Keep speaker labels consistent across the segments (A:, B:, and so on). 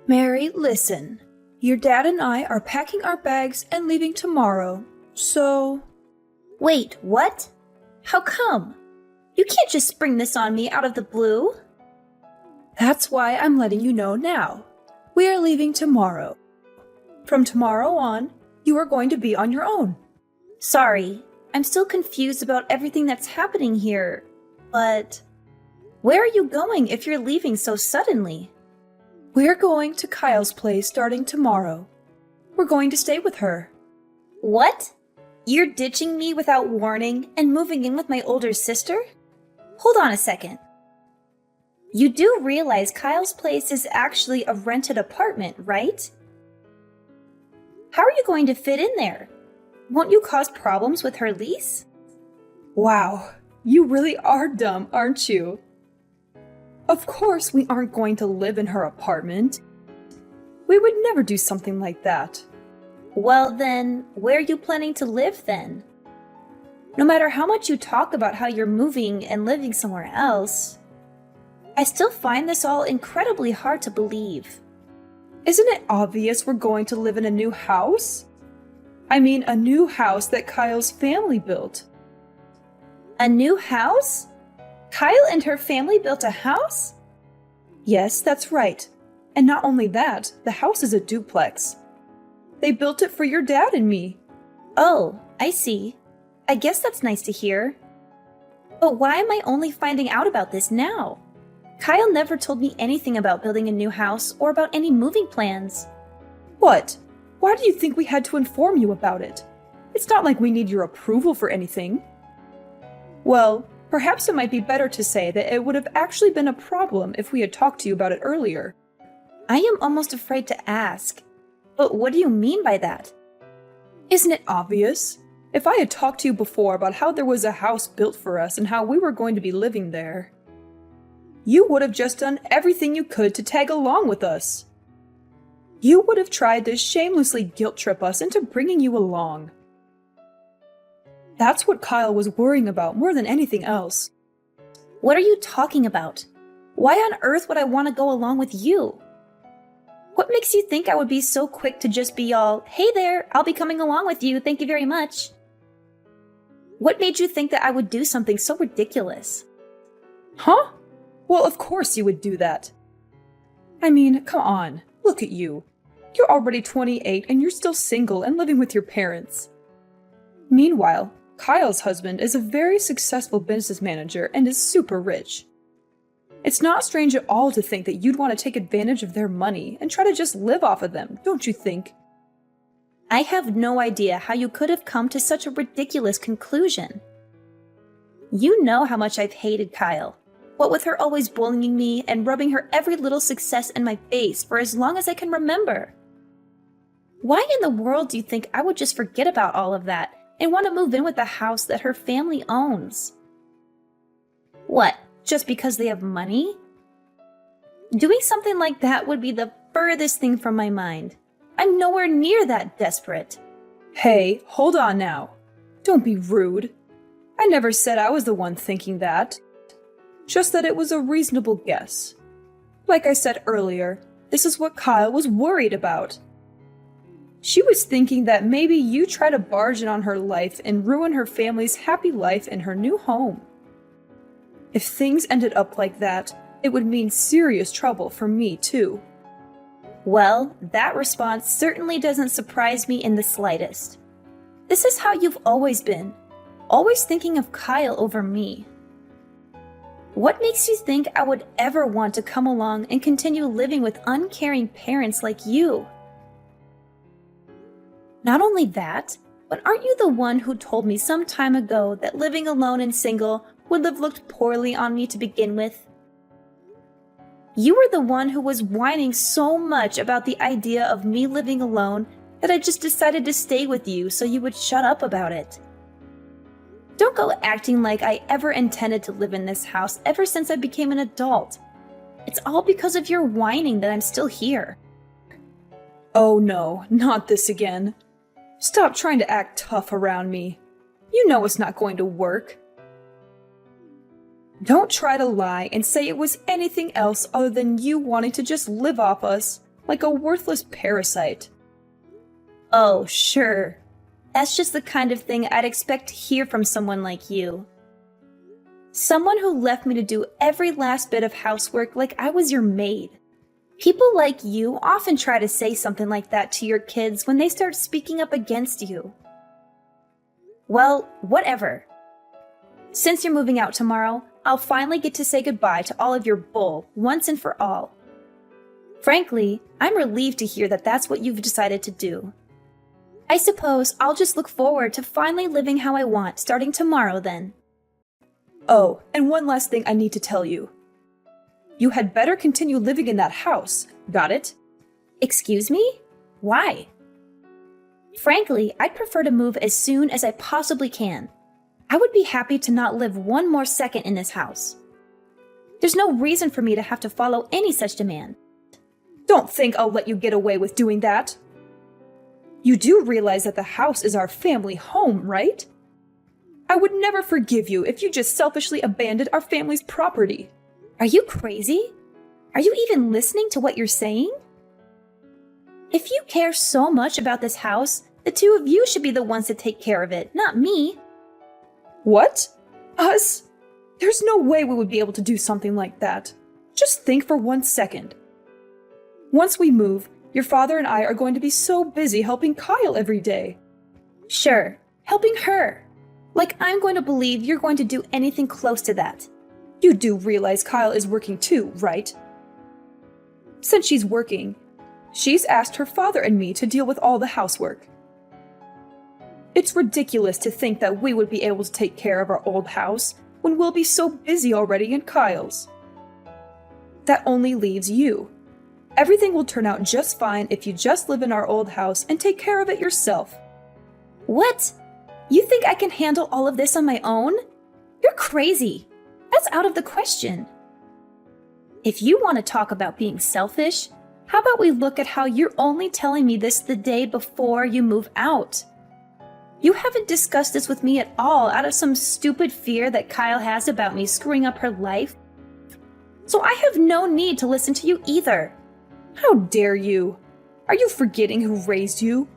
A: Mary, listen. Your dad and I are packing our bags and leaving tomorrow, so...
B: Wait, what? How come? You can't just spring this on me out of the blue.
A: That's why I'm letting you know now. We are leaving tomorrow. From tomorrow on, you are going to be on your own.
B: Sorry, I'm still confused about everything that's happening here. But where are you going if you're leaving so suddenly?
A: We're going to Kyle's place starting tomorrow. We're going to stay with her.
B: What? You're ditching me without warning and moving in with my older sister? Hold on a second. You do realize Kyle's place is actually a rented apartment, right? How are you going to fit in there? Won't you cause problems with her lease?
A: Wow, you really are dumb, aren't you? Of course we aren't going to live in her apartment. We would never do something like that.
B: Well then, where are you planning to live then? No matter how much you talk about how you're moving and living somewhere else, I still find this all incredibly hard to believe.
A: Isn't it obvious we're going to live in a new house? I mean, a new house that Kyle's family built.
B: A new house? Kyle and her family built a house?
A: Yes, that's right. And not only that, the house is a duplex. They built it for your dad and me.
B: Oh, I see. I guess that's nice to hear. But why am I only finding out about this now? Kyle never told me anything about building a new house or about any moving plans.
A: What? Why do you think we had to inform you about it? It's not like we need your approval for anything. Well, perhaps it might be better to say that it would have actually been a problem if we had talked to you about it earlier.
B: I am almost afraid to ask. But what do you mean by that?
A: Isn't it obvious? If I had talked to you before about how there was a house built for us and how we were going to be living there, you would have just done everything you could to tag along with us. You would have tried to shamelessly guilt trip us into bringing you along. That's what Kyle was worrying about more than anything else.
B: What are you talking about? Why on earth would I want to go along with you? What makes you think I would be so quick to just be all, hey there, I'll be coming along with you, thank you very much? What made you think that I would do something so ridiculous?
A: Huh? Well, of course you would do that. I mean, come on, look at you. You're already 28 and you're still single and living with your parents. Meanwhile, Kyle's husband is a very successful business manager and is super rich. It's not strange at all to think that you'd want to take advantage of their money and try to just live off of them, don't you think?
B: I have no idea how you could have come to such a ridiculous conclusion. You know how much I've hated Kyle, what with her always bullying me and rubbing her every little success in my face for as long as I can remember. Why in the world do you think I would just forget about all of that and want to move in with a house that her family owns? What? Just because they have money? Doing something like that would be the furthest thing from my mind. I'm nowhere near that desperate.
A: Hey, hold on now. Don't be rude. I never said I was the one thinking that. Just that it was a reasonable guess. Like I said earlier, this is what Kyle was worried about. She was thinking that maybe you try to barge in on her life and ruin her family's happy life in her new home. If things ended up like that, it would mean serious trouble for me, too.
B: Well, that response certainly doesn't surprise me in the slightest. This is how you've always been, always thinking of Kyle over me. What makes you think I would ever want to come along and continue living with uncaring parents like you? Not only that, but aren't you the one who told me some time ago that living alone and single would have looked poorly on me to begin with? You were the one who was whining so much about the idea of me living alone that I just decided to stay with you so you would shut up about it. Don't go acting like I ever intended to live in this house ever since I became an adult. It's all because of your whining that I'm still here.
A: Oh no, not this again. Stop trying to act tough around me. You know it's not going to work. Don't try to lie and say it was anything else other than you wanting to just live off us like a worthless parasite.
B: Oh, sure. That's just the kind of thing I'd expect to hear from someone like you. Someone who left me to do every last bit of housework like I was your maid. People like you often try to say something like that to your kids when they start speaking up against you. Well, whatever. Since you're moving out tomorrow, I'll finally get to say goodbye to all of your bull once and for all. Frankly, I'm relieved to hear that that's what you've decided to do. I suppose I'll just look forward to finally living how I want starting tomorrow then.
A: Oh, and one last thing I need to tell you. You had better continue living in that house, got it?
B: Excuse me? Why? Frankly, I'd prefer to move as soon as I possibly can. I would be happy to not live one more second in this house. There's no reason for me to have to follow any such demand.
A: Don't think I'll let you get away with doing that. You do realize that the house is our family home, right? I would never forgive you if you just selfishly abandoned our family's property.
B: Are you crazy? Are you even listening to what you're saying? If you care so much about this house, the two of you should be the ones to take care of it, not me.
A: What? Us? There's no way we would be able to do something like that. Just think for 1 second. Once we move, your father and I are going to be so busy helping Kyle every day.
B: Sure, helping her. Like I'm going to believe you're going to do anything close to that.
A: You do realize Kyle is working too, right? Since she's working, she's asked her father and me to deal with all the housework. It's ridiculous to think that we would be able to take care of our old house when we'll be so busy already in Kyle's. That only leaves you. Everything will turn out just fine if you just live in our old house and take care of it yourself.
B: What? You think I can handle all of this on my own? You're crazy. That's out of the question. If you want to talk about being selfish, how about we look at how you're only telling me this the day before you move out? You haven't discussed this with me at all out of some stupid fear that Kyle has about me screwing up her life. So I have no need to listen to you either.
A: How dare you? Are you forgetting who raised you?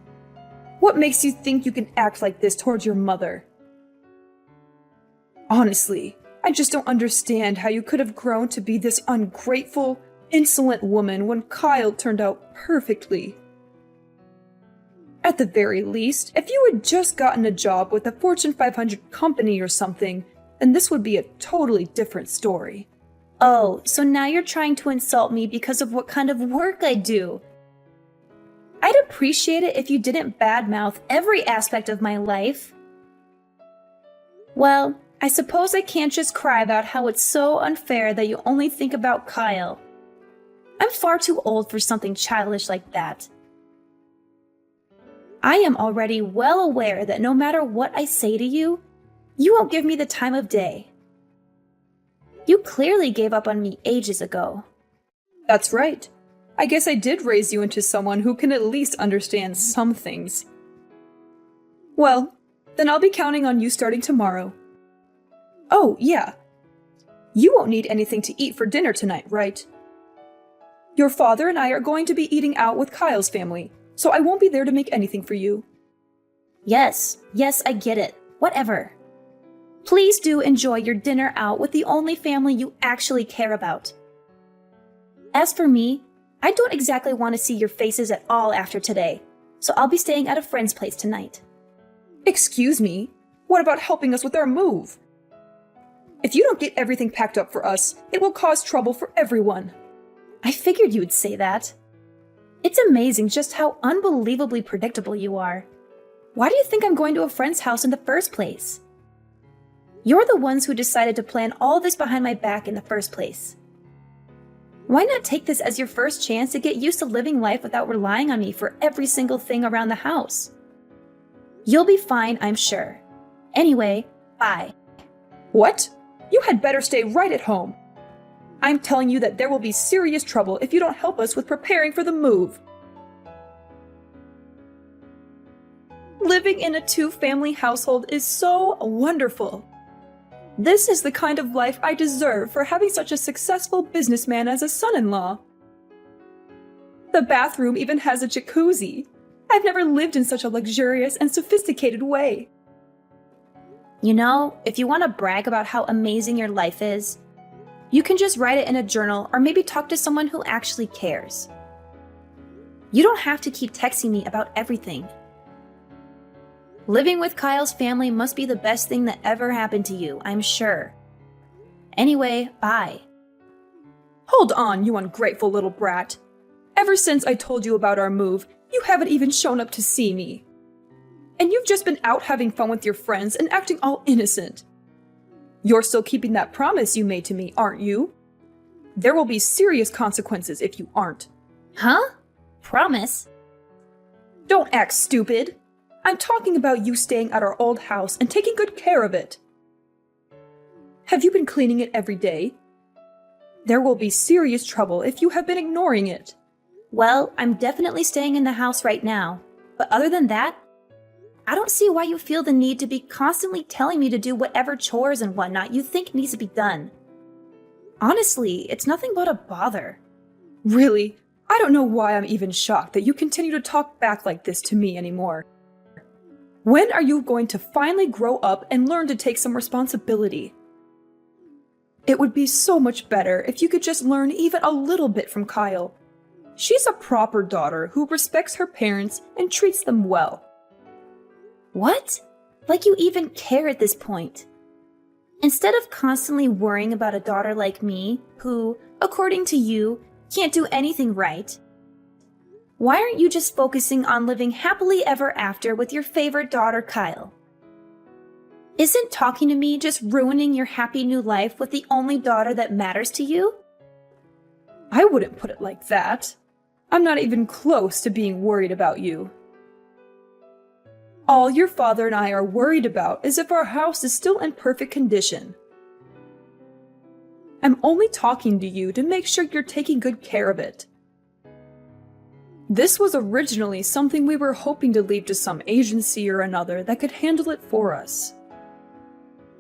A: What makes you think you can act like this towards your mother? Honestly, I just don't understand how you could have grown to be this ungrateful, insolent woman when Kyle turned out perfectly. At the very least, if you had just gotten a job with a Fortune 500 company or something, then this would be a totally different story.
B: Oh, so now you're trying to insult me because of what kind of work I do. I'd appreciate it if you didn't badmouth every aspect of my life. Well, I suppose I can't just cry about how it's so unfair that you only think about Kyle. I'm far too old for something childish like that. I am already well aware that no matter what I say to you, you won't give me the time of day. You clearly gave up on me ages ago.
A: That's right. I guess I did raise you into someone who can at least understand some things. Well, then I'll be counting on you starting tomorrow. Oh, yeah. You won't need anything to eat for dinner tonight, right? Your father and I are going to be eating out with Kyle's family, so I won't be there to make anything for you.
B: Yes, I get it. Whatever. Please do enjoy your dinner out with the only family you actually care about. As for me, I don't exactly want to see your faces at all after today, so I'll be staying at a friend's place tonight.
A: Excuse me? What about helping us with our move? If you don't get everything packed up for us, it will cause trouble for everyone.
B: I figured you would say that. It's amazing just how unbelievably predictable you are. Why do you think I'm going to a friend's house in the first place? You're the ones who decided to plan all this behind my back in the first place. Why not take this as your first chance to get used to living life without relying on me for every single thing around the house? You'll be fine, I'm sure. Anyway, bye.
A: What? You had better stay right at home. I'm telling you that there will be serious trouble if you don't help us with preparing for the move. Living in a two-family household is so wonderful. This is the kind of life I deserve for having such a successful businessman as a son-in-law. The bathroom even has a jacuzzi. I've never lived in such a luxurious and sophisticated way.
B: You know, if you want to brag about how amazing your life is, you can just write it in a journal or maybe talk to someone who actually cares. You don't have to keep texting me about everything. Living with Kyle's family must be the best thing that ever happened to you, I'm sure. Anyway, bye.
A: Hold on, you ungrateful little brat. Ever since I told you about our move, you haven't even shown up to see me. And you've just been out having fun with your friends and acting all innocent. You're still keeping that promise you made to me, aren't you? There will be serious consequences if you aren't.
B: Huh? Promise?
A: Don't act stupid. I'm talking about you staying at our old house and taking good care of it. Have you been cleaning it every day? There will be serious trouble if you have been ignoring it.
B: Well, I'm definitely staying in the house right now. But other than that, I don't see why you feel the need to be constantly telling me to do whatever chores and whatnot you think needs to be done. Honestly, it's nothing but a bother.
A: Really? I don't know why I'm even shocked that you continue to talk back like this to me anymore. When are you going to finally grow up and learn to take some responsibility? It would be so much better if you could just learn even a little bit from Kyle. She's a proper daughter who respects her parents and treats them well.
B: What? Like you even care at this point. Instead of constantly worrying about a daughter like me, who, according to you, can't do anything right, why aren't you just focusing on living happily ever after with your favorite daughter, Kyle? Isn't talking to me just ruining your happy new life with the only daughter that matters to you?
A: I wouldn't put it like that. I'm not even close to being worried about you. All your father and I are worried about is if our house is still in perfect condition. I'm only talking to you to make sure you're taking good care of it. This was originally something we were hoping to leave to some agency or another that could handle it for us.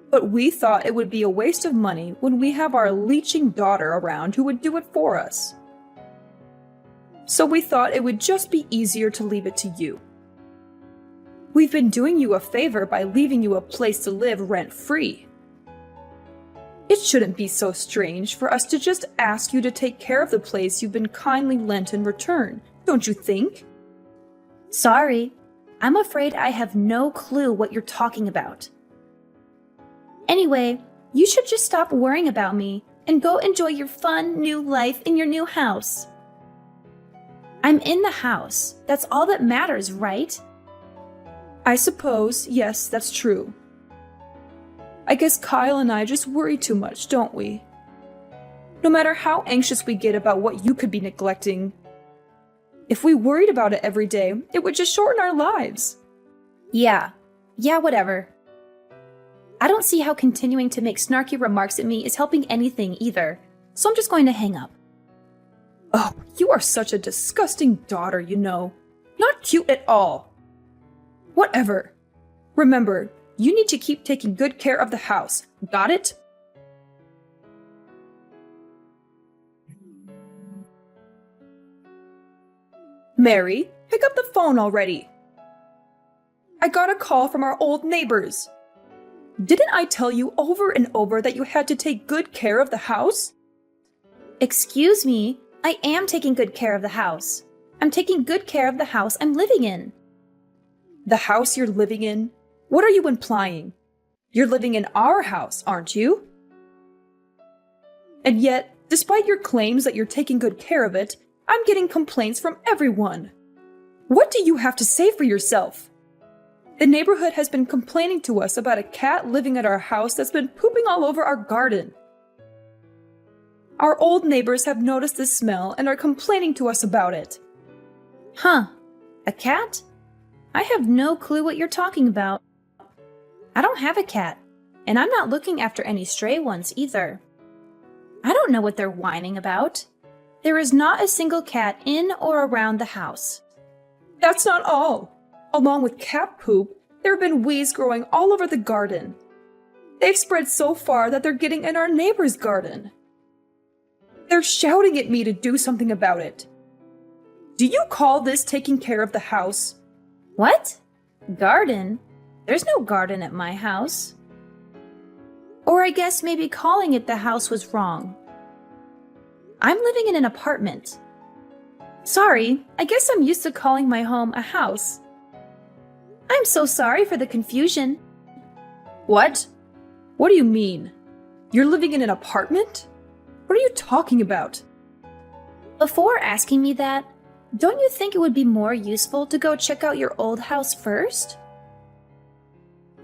A: But we thought it would be a waste of money when we have our leeching daughter around who would do it for us. So we thought it would just be easier to leave it to you. We've been doing you a favor by leaving you a place to live rent-free. It shouldn't be so strange for us to just ask you to take care of the place you've been kindly lent in return, don't you think?
B: Sorry, I'm afraid I have no clue what you're talking about. Anyway, you should just stop worrying about me and go enjoy your fun new life in your new house. I'm in the house. That's all that matters, right?
A: I suppose, yes, that's true. I guess Kyle and I just worry too much, don't we? No matter how anxious we get about what you could be neglecting, if we worried about it every day, it would just shorten our lives.
B: Yeah, whatever. I don't see how continuing to make snarky remarks at me is helping anything either, so I'm just going to hang up.
A: Oh, you are such a disgusting daughter, you know. Not cute at all. Whatever. Remember, you need to keep taking good care of the house. Got it? Mary, pick up the phone already. I got a call from our old neighbors. Didn't I tell you over and over that you had to take good care of the house?
B: Excuse me, I am taking good care of the house. I'm taking good care of the house I'm living in.
A: The house you're living in? What are you implying? You're living in our house, aren't you? And yet, despite your claims that you're taking good care of it, I'm getting complaints from everyone. What do you have to say for yourself? The neighborhood has been complaining to us about a cat living at our house that's been pooping all over our garden. Our old neighbors have noticed this smell and are complaining to us about it.
B: Huh, a cat? I have no clue what you're talking about. I don't have a cat, and I'm not looking after any stray ones either. I don't know what they're whining about. There is not a single cat in or around the house.
A: That's not all. Along with cat poop, there have been weeds growing all over the garden. They've spread so far that they're getting in our neighbor's garden. They're shouting at me to do something about it. Do you call this taking care of the house?
B: What? Garden? There's no garden at my house. Or I guess maybe calling it the house was wrong. I'm living in an apartment. Sorry, I guess I'm used to calling my home a house. I'm so sorry for the confusion.
A: What? What do you mean? You're living in an apartment? What are you talking about?
B: Before asking me that, don't you think it would be more useful to go check out your old house first?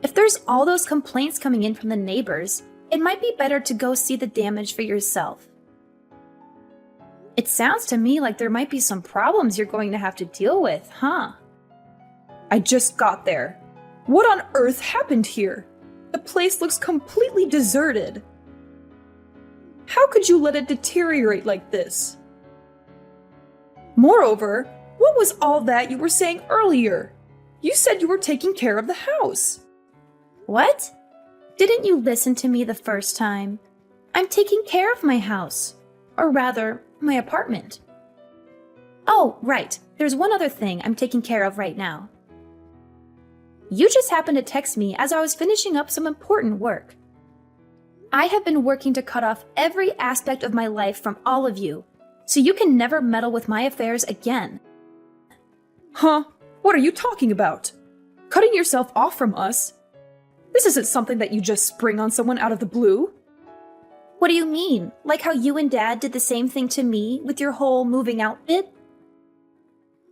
B: If there's all those complaints coming in from the neighbors, it might be better to go see the damage for yourself. It sounds to me like there might be some problems you're going to have to deal with, huh?
A: I just got there. What on earth happened here? The place looks completely deserted. How could you let it deteriorate like this? Moreover, what was all that you were saying earlier? You said you were taking care of the house.
B: What? Didn't you listen to me the first time? I'm taking care of my house. Or rather, my apartment. Oh, right. There's one other thing I'm taking care of right now. You just happened to text me as I was finishing up some important work. I have been working to cut off every aspect of my life from all of you, so you can never meddle with my affairs again.
A: Huh? What are you talking about? Cutting yourself off from us? This isn't something that you just spring on someone out of the blue.
B: What do you mean? Like how you and Dad did the same thing to me with your whole moving out bit?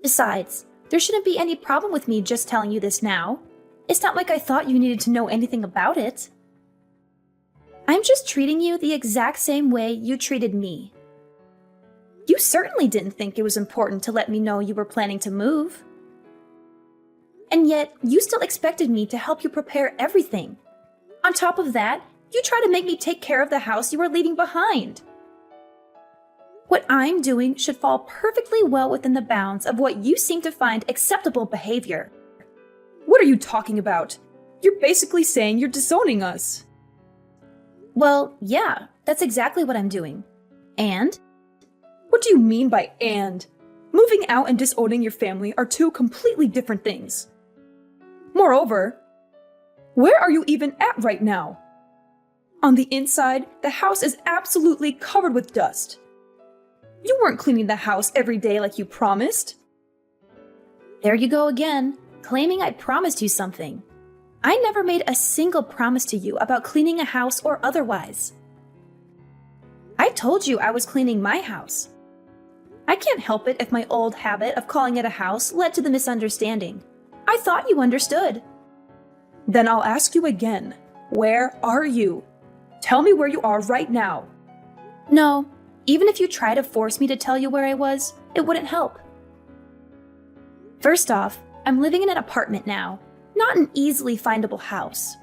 B: Besides, there shouldn't be any problem with me just telling you this now. It's not like I thought you needed to know anything about it. I'm just treating you the exact same way you treated me. You certainly didn't think it was important to let me know you were planning to move. And yet, you still expected me to help you prepare everything. On top of that, you try to make me take care of the house you are leaving behind. What I'm doing should fall perfectly well within the bounds of what you seem to find acceptable behavior.
A: What are you talking about? You're basically saying you're disowning us.
B: Well, yeah, that's exactly what I'm doing. And?
A: What do you mean by and? Moving out and disowning your family are two completely different things. Moreover, where are you even at right now? On the inside, the house is absolutely covered with dust. You weren't cleaning the house every day like you promised.
B: There you go again, claiming I promised you something. I never made a single promise to you about cleaning a house or otherwise. I told you I was cleaning my house. I can't help it if my old habit of calling it a house led to the misunderstanding. I thought you understood.
A: Then I'll ask you again. Where are you? Tell me where you are right now.
B: No, even if you try to force me to tell you where I was, it wouldn't help. First off, I'm living in an apartment now, not an easily findable house.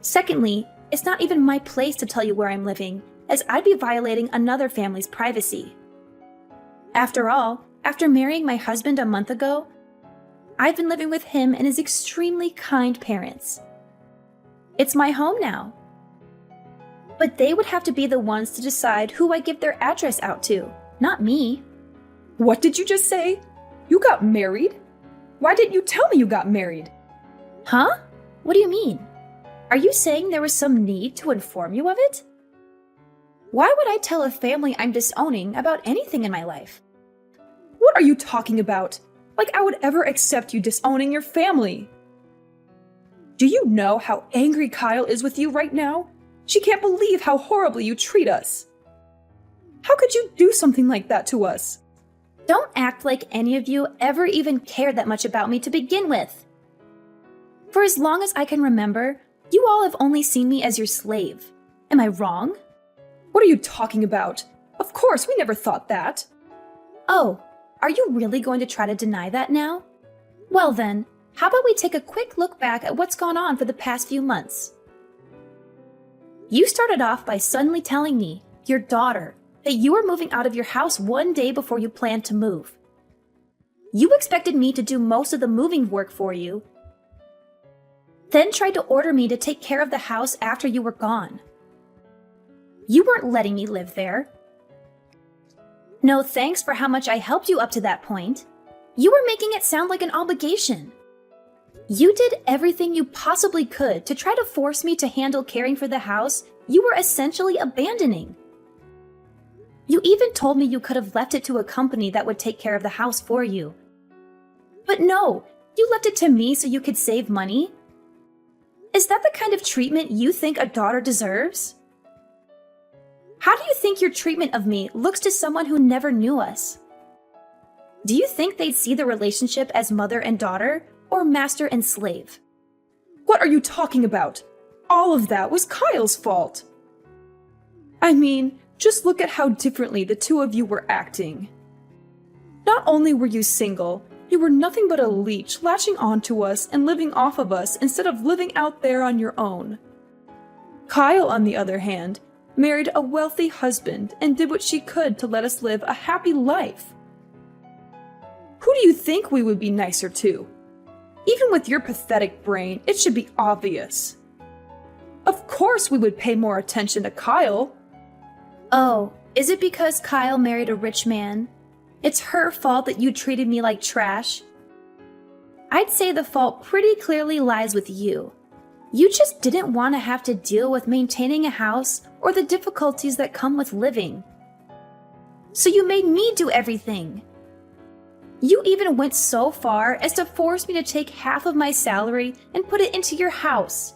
B: Secondly, it's not even my place to tell you where I'm living, as I'd be violating another family's privacy. After all, after marrying my husband a month ago, I've been living with him and his extremely kind parents. It's my home now. But they would have to be the ones to decide who I give their address out to, not me.
A: What did you just say? You got married? Why didn't you tell me you got married?
B: Huh? What do you mean? Are you saying there was some need to inform you of it? Why would I tell a family I'm disowning about anything in my life?
A: What are you talking about? Like I would ever accept you disowning your family. Do you know how angry Kyle is with you right now? She can't believe how horribly you treat us. How could you do something like that to us?
B: Don't act like any of you ever even cared that much about me to begin with. For as long as I can remember, you all have only seen me as your slave. Am I wrong?
A: What are you talking about? Of course, we never thought that.
B: Oh, are you really going to try to deny that now? Well then, how about we take a quick look back at what's gone on for the past few months? You started off by suddenly telling me, your daughter, that you were moving out of your house one day before you planned to move. You expected me to do most of the moving work for you, then tried to order me to take care of the house after you were gone. You weren't letting me live there. No thanks for how much I helped you up to that point. You were making it sound like an obligation. You did everything you possibly could to try to force me to handle caring for the house you were essentially abandoning. You even told me you could have left it to a company that would take care of the house for you. But no, you left it to me so you could save money? Is that the kind of treatment you think a daughter deserves? How do you think your treatment of me looks to someone who never knew us? Do you think they'd see the relationship as mother and daughter, or master and slave?
A: What are you talking about? All of that was Kyle's fault. I mean, just look at how differently the two of you were acting. Not only were you single, you were nothing but a leech latching onto us and living off of us instead of living out there on your own. Kyle, on the other hand, married a wealthy husband and did what she could to let us live a happy life. Who do you think we would be nicer to? Even with your pathetic brain, it should be obvious. Of course we would pay more attention to Kyle.
B: Oh, is it because Kyle married a rich man? It's her fault that you treated me like trash? I'd say the fault pretty clearly lies with you. You just didn't want to have to deal with maintaining a house or the difficulties that come with living. So you made me do everything. You even went so far as to force me to take half of my salary and put it into your house.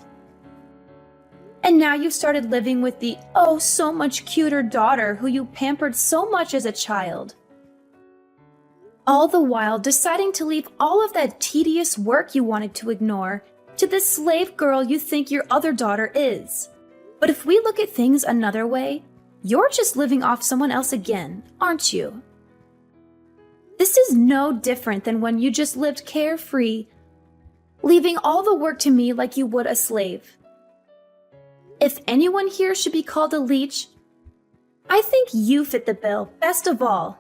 B: And now you've started living with the oh so much cuter daughter who you pampered so much as a child. All the while deciding to leave all of that tedious work you wanted to ignore to the slave girl you think your other daughter is. But if we look at things another way, you're just living off someone else again, aren't you? This is no different than when you just lived carefree, leaving all the work to me like you would a slave. If anyone here should be called a leech, I think you fit the bill best of all.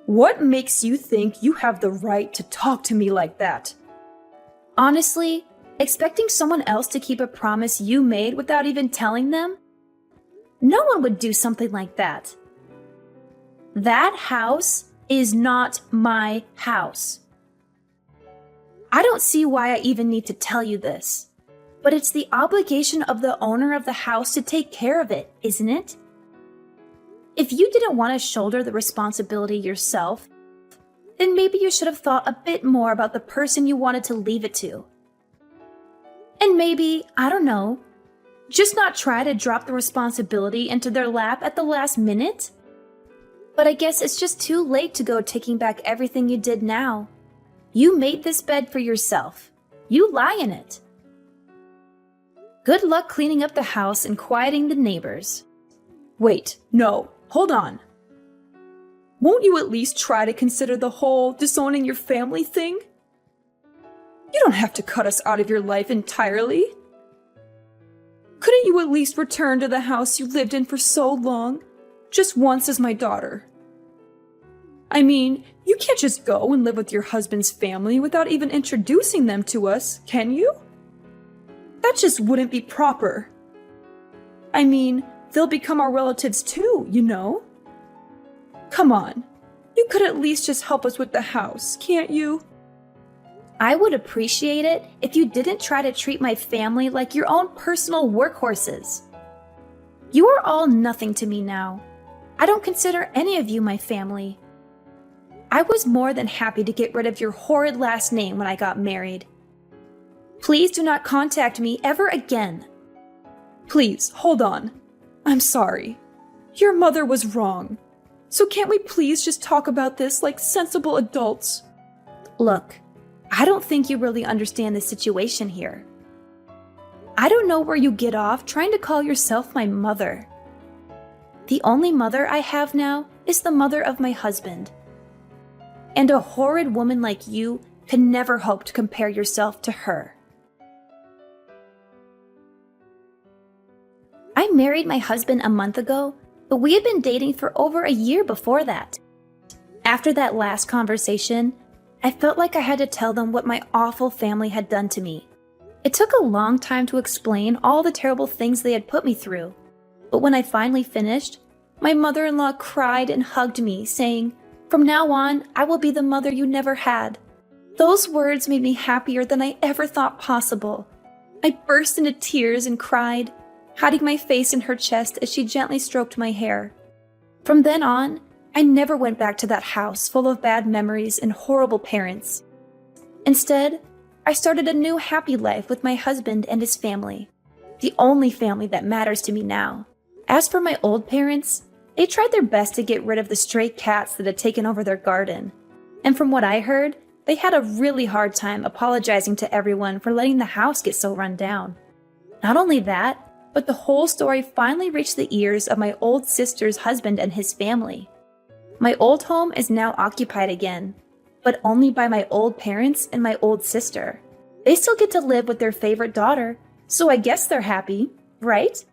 A: What makes you think you have the right to talk to me like that?
B: Honestly, expecting someone else to keep a promise you made without even telling them? No one would do something like that. That house is not my house. I don't see why I even need to tell you this, but it's the obligation of the owner of the house to take care of it, isn't it? If you didn't want to shoulder the responsibility yourself, then maybe you should have thought a bit more about the person you wanted to leave it to. And maybe, I don't know, just not try to drop the responsibility into their lap at the last minute? But I guess it's just too late to go taking back everything you did now. You made this bed for yourself. You lie in it. Good luck cleaning up the house and quieting the neighbors.
A: Wait, no, hold on. Won't you at least try to consider the whole disowning your family thing? You don't have to cut us out of your life entirely. Couldn't you at least return to the house you lived in for so long, just once as my daughter? I mean, you can't just go and live with your husband's family without even introducing them to us, can you? That just wouldn't be proper. I mean, they'll become our relatives too, you know? Come on, you could at least just help us with the house, can't you?
B: I would appreciate it if you didn't try to treat my family like your own personal workhorses. You are all nothing to me now. I don't consider any of you my family. I was more than happy to get rid of your horrid last name when I got married. Please do not contact me ever again.
A: Please, hold on. I'm sorry. Your mother was wrong. So can't we please just talk about this like sensible adults?
B: Look, I don't think you really understand the situation here. I don't know where you get off trying to call yourself my mother. The only mother I have now is the mother of my husband. And a horrid woman like you could never hope to compare yourself to her. I married my husband a month ago, but we had been dating for over a year before that. After that last conversation, I felt like I had to tell them what my awful family had done to me. It took a long time to explain all the terrible things they had put me through, but when I finally finished, My mother-in-law cried and hugged me, saying, "From now on, I will be the mother you never had." Those words made me happier than I ever thought possible. I burst into tears and cried, hiding my face in her chest as she gently stroked my hair. From then on, I never went back to that house full of bad memories and horrible parents. Instead, I started a new happy life with my husband and his family, the only family that matters to me now. As for my old parents, they tried their best to get rid of the stray cats that had taken over their garden. And from what I heard, they had a really hard time apologizing to everyone for letting the house get so run down. Not only that, but the whole story finally reached the ears of my old sister's husband and his family. My old home is now occupied again, but only by my old parents and my old sister. They still get to live with their favorite daughter, so I guess they're happy, right?